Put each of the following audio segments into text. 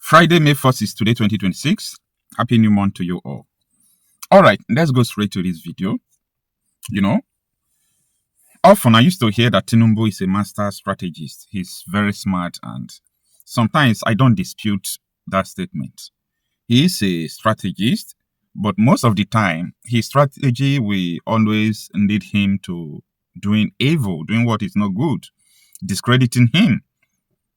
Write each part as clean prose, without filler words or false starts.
Friday, May 1st is today, 2026. Happy new month to you all. All right, let's go straight to this video. Often I used to hear that Tinubu is a master strategist. He's very smart, and sometimes I don't dispute that statement. He is a strategist, but most of the time, his strategy will always lead him to doing evil, doing what is not good, discrediting him.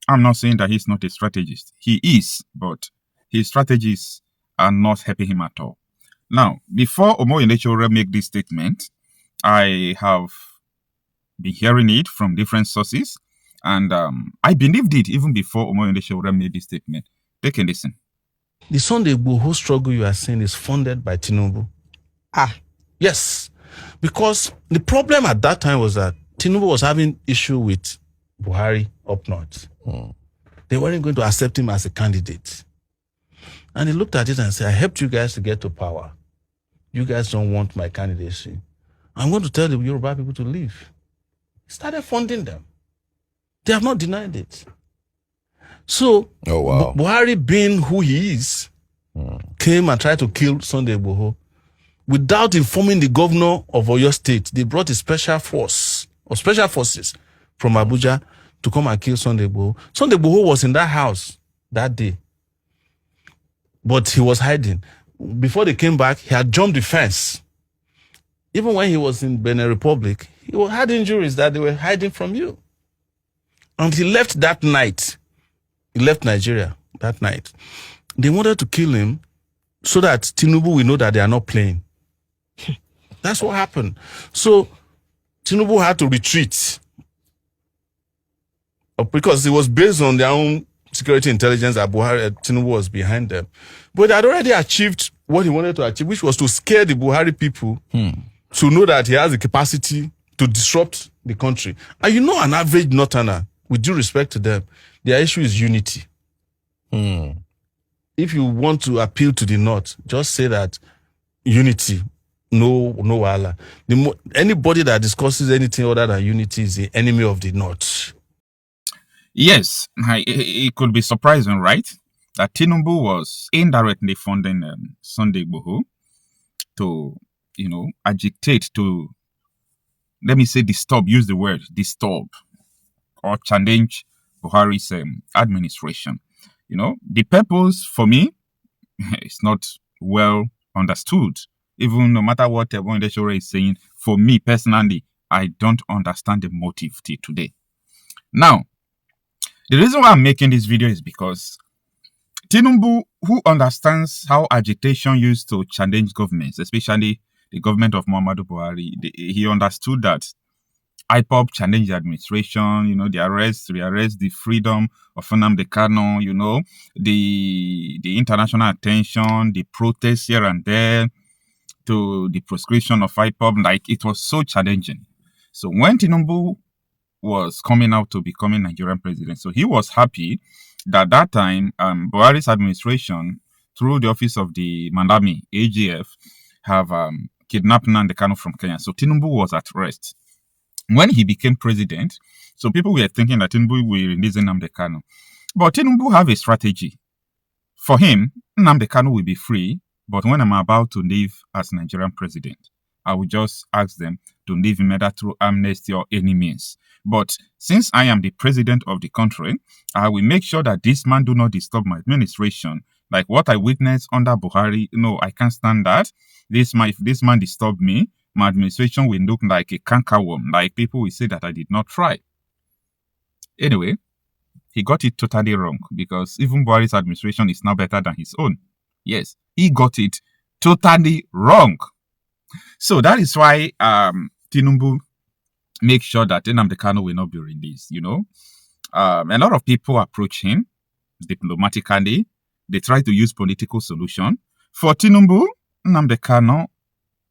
I'm not saying that he's not a strategist. He is, but his strategies are not helping him at all. Now, before Omoyele make this statement, I have been hearing it from different sources, and I believed it even before Omoyele made this statement. Take a listen. The Sunday Igboho struggle you are saying is funded by Tinubu. Yes. Because the problem at that time was that Tinubu was having issue with Buhari up north. They weren't going to accept him as a candidate. And he looked at it and said, I helped you guys to get to power. You guys don't want my candidacy. I'm going to tell the Yoruba people to leave. He started funding them. They have not denied it. So, Buhari, being who he is, came and tried to kill Sunday Igboho. Without informing the governor of Oyo State, they brought a special force or special forces from Abuja to come and kill Sunday Igboho. Sunday Igboho was in that house that day, but he was hiding. Before they came back, he had jumped the fence. Even when he was in Benin Republic, he had injuries that they were hiding from you. And he left that night. He left Nigeria that night. They wanted to kill him so that Tinubu will know that they are not playing. That's what happened. So Tinubu had to retreat because it was based on their own security intelligence that Tinubu was behind them. But they had already achieved what he wanted to achieve, which was to scare the Buhari people to know that he has the capacity to disrupt the country. And you know, an average Northerner, with due respect to them, their issue is unity. If you want to appeal to the North, just say that unity, no wala. Anybody that discusses anything other than unity is the enemy of the North. Yes, it could be surprising, right? That Tinubu was indirectly funding Sunday Igboho to, agitate, to, let me say, use the word disturb or challenge Buhari's administration. The purpose for me is not well understood. Even no matter what Omoyele is saying, for me personally, I don't understand the motive till today. Now, the reason why I'm making this video is because Tinubu, who understands how agitation used to challenge governments, especially the government of Muhammadu Buhari, he understood that IPOB challenged the administration, the arrest, the freedom of Nnamdi Kanu, the international attention, the protests here and there, to the proscription of IPOB, like it was so challenging. So when Tinubu was coming out to becoming Nigerian president, so he was happy that that time Buhari's administration, through the office of the Mandami, AGF, have kidnapped Nnamdi Kanu from Kenya. So Tinubu was at rest. When he became president, so people were thinking that Tinubu will release Nnamdi Kanu. But Tinubu have a strategy. For him, Nnamdi Kanu will be free, but when I'm about to leave as Nigerian president, I will just ask them to leave him either through amnesty or any means. But since I am the president of the country, I will make sure that this man do not disturb my administration. Like what I witnessed under Buhari, I can't stand that. If this man disturb me, my administration will look like a cankerworm. Like people will say that I did not try. Anyway, he got it totally wrong because even Buhari's administration is now better than his own. Yes, he got it totally wrong. So that is why Tinubu make sure that Nnamdi Kanu will not be released. A lot of people approach him diplomatically. They try to use political solution. For Tinubu, Nnamdi Kanu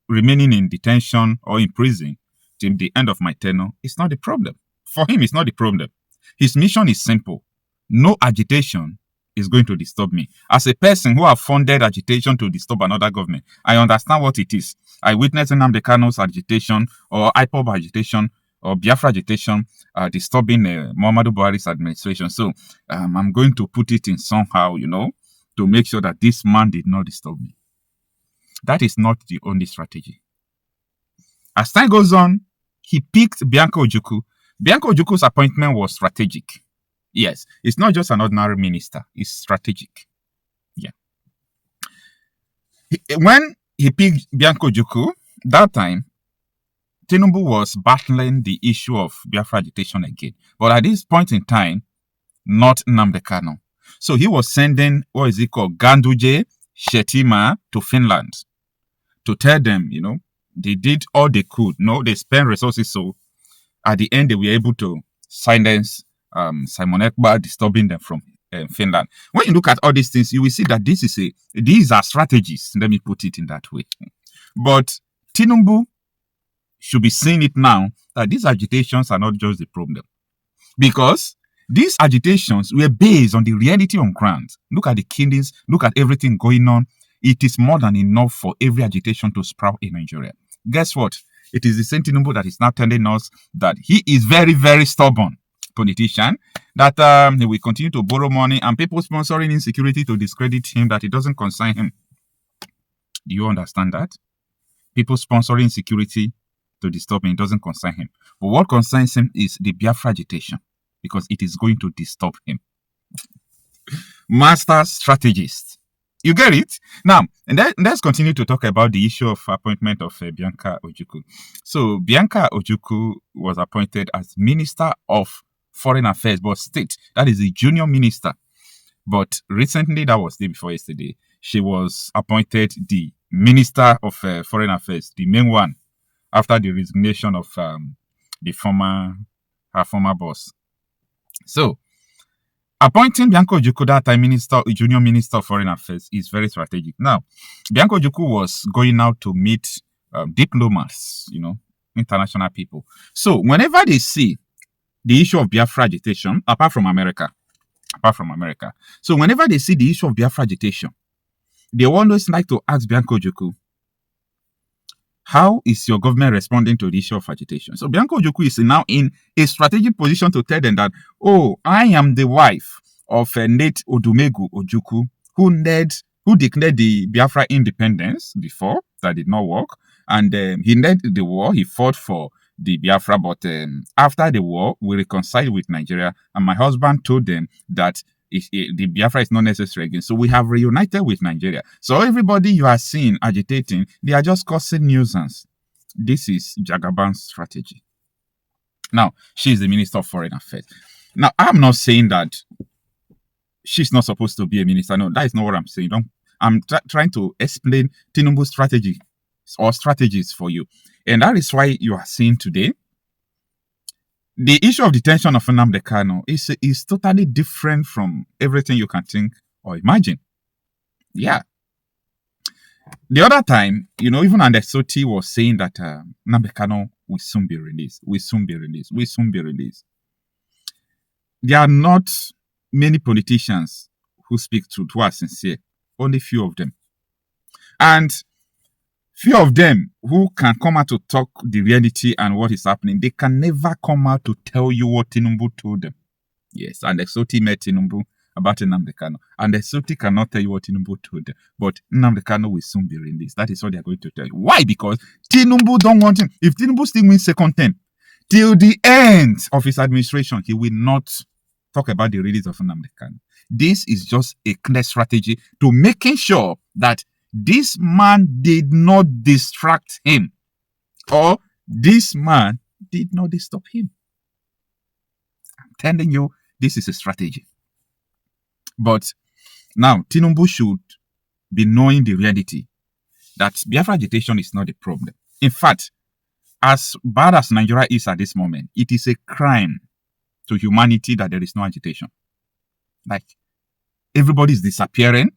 remaining in detention or in prison till the end of my tenure is not the problem. For him, it's not the problem. His mission is simple. No agitation is going to disturb me. As a person who have funded agitation to disturb another government, I understand what it is. I witnessed Nnamdi Kanu's agitation or IPOB agitation or Biafra agitation disturbing Muhammadu Buhari's administration. So I'm going to put it in somehow, to make sure that this man did not disturb me. That is not the only strategy. As time goes on, he picked Bianca Ojukwu. Bianca Ojukwu's appointment was strategic. Yes, it's not just an ordinary minister, it's strategic. Yeah. When he picked Bianca Ojukwu, that time, Tinubu was battling the issue of Biafra agitation again. But at this point in time, not Nnamdi Kanu. So he was sending, Ganduje, Shetima to Finland to tell them, they did all they could. They spent resources. So at the end, they were able to silence Simon Ekpa, disturbing them from Finland. When you look at all these things, you will see that these are strategies. Let me put it in that way. But Tinubu should be seeing it now that these agitations are not just the problem. Because these agitations were based on the reality on ground. Look at the killings, look at everything going on. It is more than enough for every agitation to sprout in Nigeria. Guess what? It is the same Tinubu that is now telling us that he is very, very stubborn politician, that he will continue to borrow money and people sponsoring insecurity to discredit him, that it doesn't concern him. Do you understand that? People sponsoring insecurity to disturb him, it doesn't concern him. But what concerns him is the Biafra agitation, because it is going to disturb him. Master strategist. You get it? Now, and let's continue to talk about the issue of appointment of Bianca Ojukwu. So, Bianca Ojukwu was appointed as Minister of Foreign Affairs, but state. That is a junior minister. But recently, that was the day before yesterday, she was appointed the Minister of Foreign Affairs, the main one, after the resignation of her former boss. So, appointing Bianca Ojukwu that time junior minister of foreign affairs is very strategic. Now, Bianca Ojukwu was going out to meet diplomats, international people. So, whenever they see the issue of Biafra agitation, apart from America, so whenever they see the issue of Biafra agitation, they always like to ask Bianca Ojukwu, how is your government responding to the issue of agitation? So Bianca Ojukwu is now in a strategic position to tell them that, I am the wife of Nate Odumegu Ojukwu, who declared the Biafra independence before. That did not work. And he led the war. He fought for the Biafra. But after the war, we reconciled with Nigeria. And my husband told them that the Biafra is not necessary again. So we have reunited with Nigeria. So everybody you are seeing agitating, they are just causing nuisance. This is Jagaban's strategy. Now, she is the Minister of Foreign Affairs. Now, I'm not saying that she's not supposed to be a minister. No, that is not what I'm saying. I'm trying to explain Tinubu's strategy or strategies for you. And that is why you are seeing today the issue of detention of Nnamdi Kanu is totally different from everything you can think or imagine. Yeah. The other time, even Andesoti was saying that Nnamdi Kanu will soon be released. There are not many politicians who speak truth, who are sincere. Only few of them. And few of them who can come out to talk the reality and what is happening, they can never come out to tell you what Tinubu told them. Yes, and Exoti met Tinubu about Nnamdi Kanu. And Exoti cannot tell you what Tinubu told them. But Nnamdi Kanu will soon be released. That is what they are going to tell you. Why? Because Tinubu don't want him. If Tinubu still wins second term, till the end of his administration, he will not talk about the release of Nnamdi Kanu. This is just a clear strategy to making sure that this man did not distract him, or this man did not disturb him. I'm telling you, this is a strategy. But now, Tinubu should be knowing the reality that Biafra agitation is not a problem. In fact, as bad as Nigeria is at this moment, it is a crime to humanity that there is no agitation. Like, everybody is disappearing.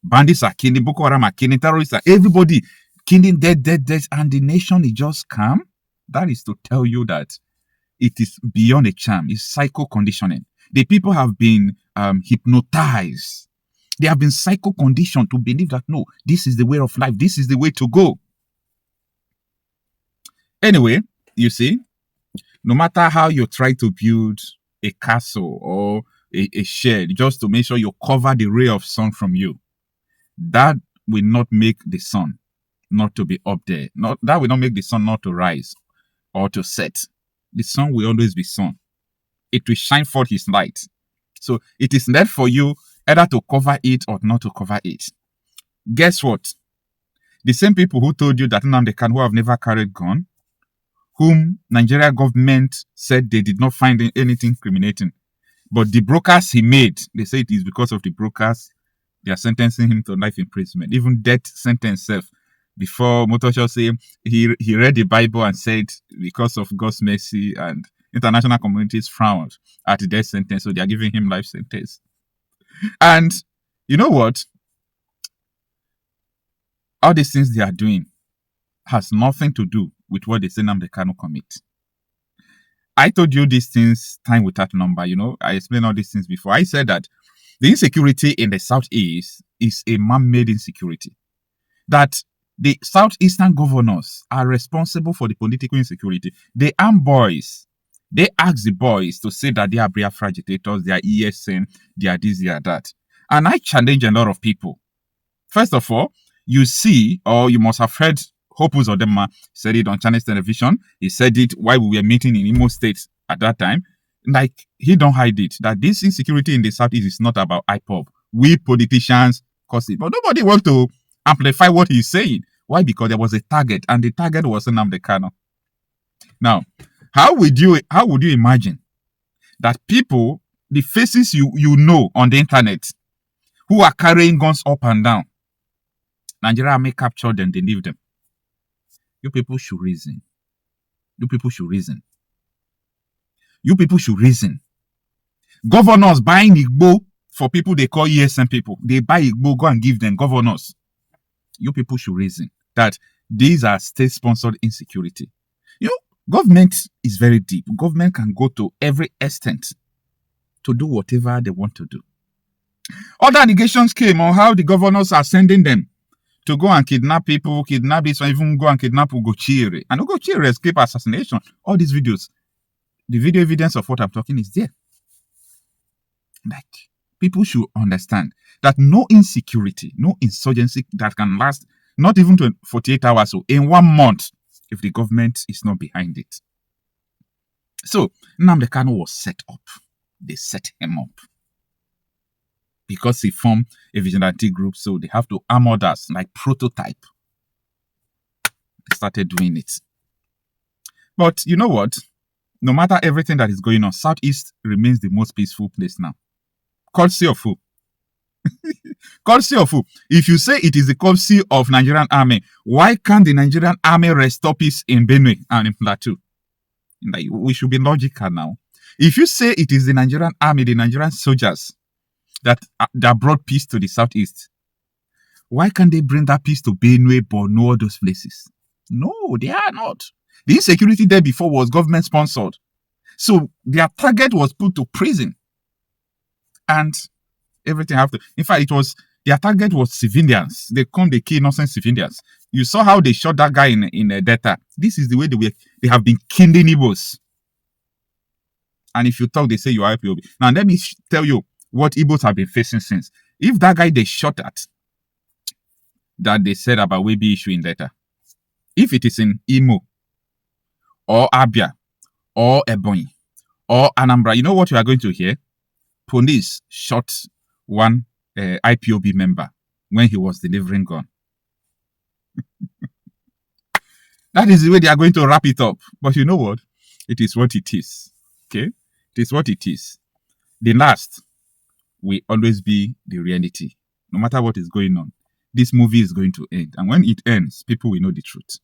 Bandits are killing, Boko Haram are killing, terrorists are, everybody killing, dead, and the nation is just calm. That is to tell you that it is beyond a charm. It's psycho conditioning. The people have been hypnotized. They have been psycho conditioned to believe that, no, this is the way of life. This is the way to go. Anyway, you see, No matter how you try to build a castle or a shed just to make sure you cover the ray of sun from you, that will not make the sun not to be up there. Not that will not make the sun not to rise or to set. The sun will always be sun. It will shine forth his light. So it is left for you either to cover it or not to cover it. Guess what? The same people who told you that Nnamdi Kanu, who have never carried gun, whom Nigeria government said they did not find anything incriminating, but the brokers he made, they say it is because of the brokers they are sentencing him to life imprisonment, even death sentence self. Before Motosho say he read the Bible and said because of God's mercy and international communities frowned at the death sentence, so they are giving him life sentence. And you know what? All these things they are doing has nothing to do with what they say Nnamdi Kanu commit. I told you these things time without number. I explained all these things before. I said that the insecurity in the Southeast is a man-made insecurity. That the Southeastern governors are responsible for the political insecurity. They arm boys. They ask the boys to say that they are Biafra agitators, they are ESN, they are this, they are that. And I challenge a lot of people. First of all, you see, or you must have heard Hope Uzodinma said it on Chinese television. He said it while we were meeting in Imo State at that time. Like, he don't hide it, that this insecurity in the Southeast is not about IPOB. We politicians cause it. But nobody wants to amplify what he's saying. Why? Because there was a target, and the target was Nnamdi Kanu. Now, how would you imagine that people, the faces you know on the internet, who are carrying guns up and down, Nigeria may capture them, they leave them. You people should reason. You people should reason. You people should reason. Governors buying Igbo for people they call ESN people. They buy Igbo, go and give them governors. You people should reason that these are state-sponsored insecurity. Government is very deep. Government can go to every extent to do whatever they want to do. Other allegations came on how the governors are sending them to go and kidnap people, kidnap this, or even go and kidnap Ugochire. And Ugochire escape assassination. All these videos, the video evidence of what I'm talking is there. Like, people should understand that no insecurity, no insurgency that can last not even 48 hours or in 1 month if the government is not behind it. So, Nnamdi Kanu was set up. They set him up. Because he formed a vigilante group, so they have to arm others, like prototype. They started doing it. But you know what? No matter everything that is going on, Southeast remains the most peaceful place now. Courtesy of who? Courtesy of who? If you say it is the courtesy of Nigerian army, why can't the Nigerian army restore peace in Benue and in Plateau? Like, we should be logical now. If you say it is the Nigerian army, the Nigerian soldiers that brought peace to the Southeast, why can't they bring that peace to Benue, Borno, all those places? No, they are not. The insecurity there before was government sponsored. So their target was put to prison. And everything have to. In fact, their target was civilians. They kill innocent civilians. You saw how they shot that guy in Delta. This is the way they have been killing Igbos. And if you talk, they say you are IPOB. Now let me tell you what Igbos have been facing since. If that guy they shot at, that they said about Webi issue in Delta, if it is in Imo, or Abia, or Ebonyi, or Anambra, you know what you are going to hear? Police shot one IPOB member when he was delivering gun. That is the way they are going to wrap it up. But you know what? It is what it is. Okay? It is what it is. The last will always be the reality. No matter what is going on, this movie is going to end. And when it ends, people will know the truth.